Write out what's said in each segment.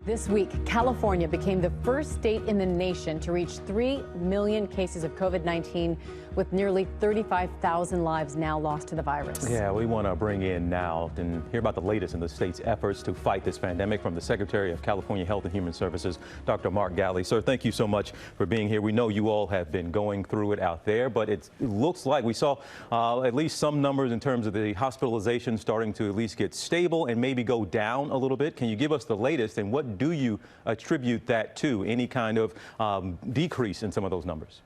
This week, California became the first state in the nation to reach 3 million cases of COVID-19, with nearly 35,000 lives now lost to the virus. Yeah, we want to bring in now and hear about the latest in the state's efforts to fight this pandemic from the Secretary of California Health and Human Services, Dr. Mark Ghaly. Sir, thank you so much for being here. We know you all have been going through it out there, but it looks like we saw at least some numbers in terms of the hospitalizations starting to at least get stable and maybe go down a little bit. Can you give us the latest, and what do you attribute that to? Any kind of decrease in some of those numbers?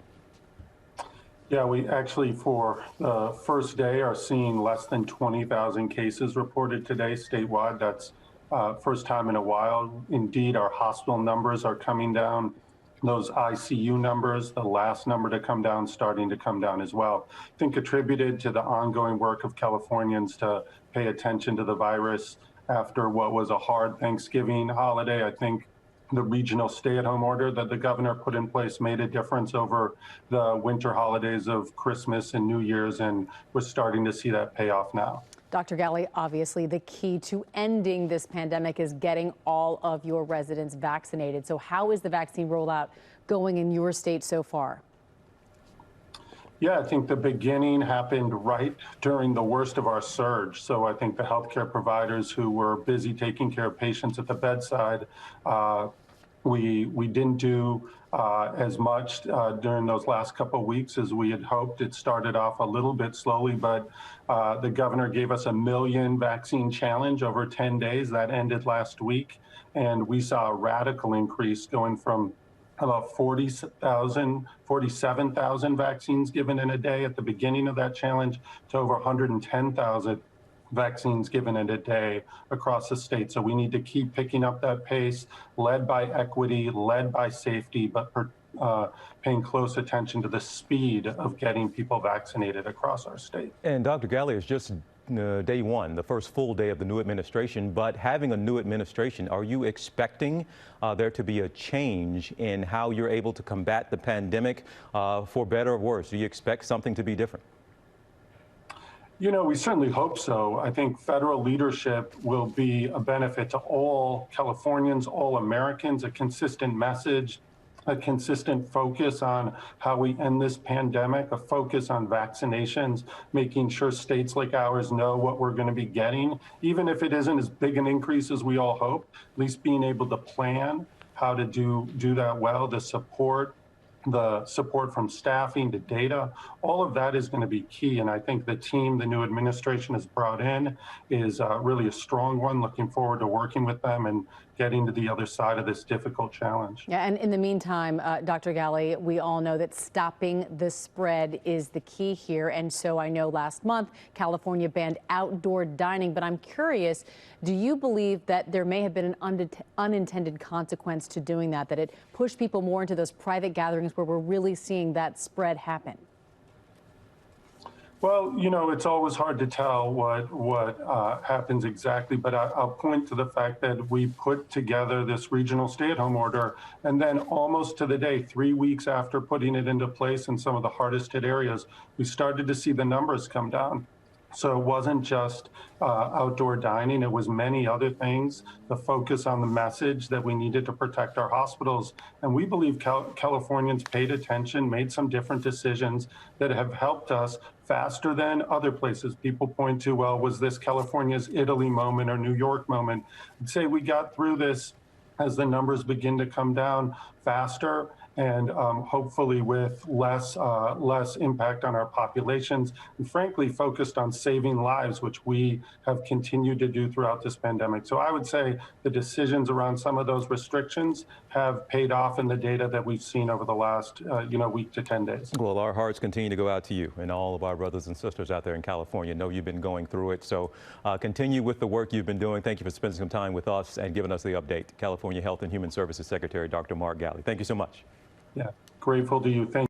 Yeah, we actually, for the first day, are seeing less than 20,000 cases reported today statewide. That's first time in a while. Indeed, our hospital numbers are coming down. Those ICU numbers, the last number to come down, starting to come down as well. I think attributed to the ongoing work of Californians to pay attention to the virus after what was a hard Thanksgiving holiday. I think the regional stay-at-home order that the governor put in place made a difference over the winter holidays of Christmas and New Year's, and we're starting to see that pay off now. Dr. Ghaly, obviously the key to ending this pandemic is getting all of your residents vaccinated. So how is the vaccine rollout going in your state so far? Yeah, I think the beginning happened right during the worst of our surge. So I think the healthcare providers who were busy taking care of patients at the bedside, we didn't do as much during those last couple of weeks as we had hoped. It started off a little bit slowly, but the governor gave us a 1 million vaccine challenge over 10 days. That ended last week, and we saw a radical increase going from about 47,000 vaccines given in a day at the beginning of that challenge to over 110,000 vaccines given in a day across the state. So we need to keep picking up that pace, led by equity, led by safety, but paying close attention to the speed of getting people vaccinated across our state. And Dr. Ghaly, is just day one, the first full day of the new administration, but having a new administration, are you expecting there to be a change in how you're able to combat the pandemic, for better or worse? Do you expect something to be different? You know, we certainly hope so. I think federal leadership will be a benefit to all Californians, all Americans, a consistent message, a consistent focus on how we end this pandemic, a focus on vaccinations, making sure states like ours know what we're going to be getting, even if it isn't as big an increase as we all hope, at least being able to plan how to do that well, the support from staffing to data, all of that is going to be key. And I think the team the new administration has brought in is really a strong one. Looking forward to working with them and getting to the other side of this difficult challenge. Yeah, and in the meantime, Dr. Ghaly, we all know that stopping the spread is the key here. And so I know last month California banned outdoor dining, but I'm curious, do you believe that there may have been an unintended consequence to doing that it pushed people more into those private gatherings where we're really seeing that spread happen? Well, you know, it's always hard to tell what happens exactly, but I'll point to the fact that we put together this regional stay-at-home order, and then almost to the day, 3 weeks after putting it into place in some of the hardest hit areas, we started to see the numbers come down. So it wasn't just outdoor dining, it was many other things, the focus on the message that we needed to protect our hospitals. And we believe Californians paid attention, made some different decisions that have helped us faster than other places. People point to, well, was this California's Italy moment or New York moment? I'd say we got through this as the numbers begin to come down faster, and hopefully with less impact on our populations, and frankly focused on saving lives, which we have continued to do throughout this pandemic. So I would say the decisions around some of those restrictions have paid off in the data that we've seen over the last week to 10 days. Well, our hearts continue to go out to you and all of our brothers and sisters out there in California. Know you've been going through it, so continue with the work you've been doing. Thank you for spending some time with us and giving us the update. California Health and Human Services Secretary Dr. Mark Ghaly. Thank you so much. Yeah, grateful to you. Thank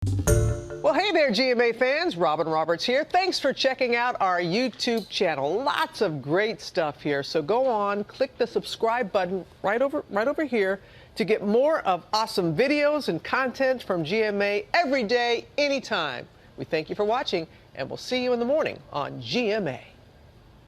you. Well, hey there, GMA fans. Robin Roberts here. Thanks for checking out our YouTube channel. Lots of great stuff here. So go on, click the subscribe button right over here to get more of awesome videos and content from GMA every day, anytime. We thank you for watching, and we'll see you in the morning on GMA.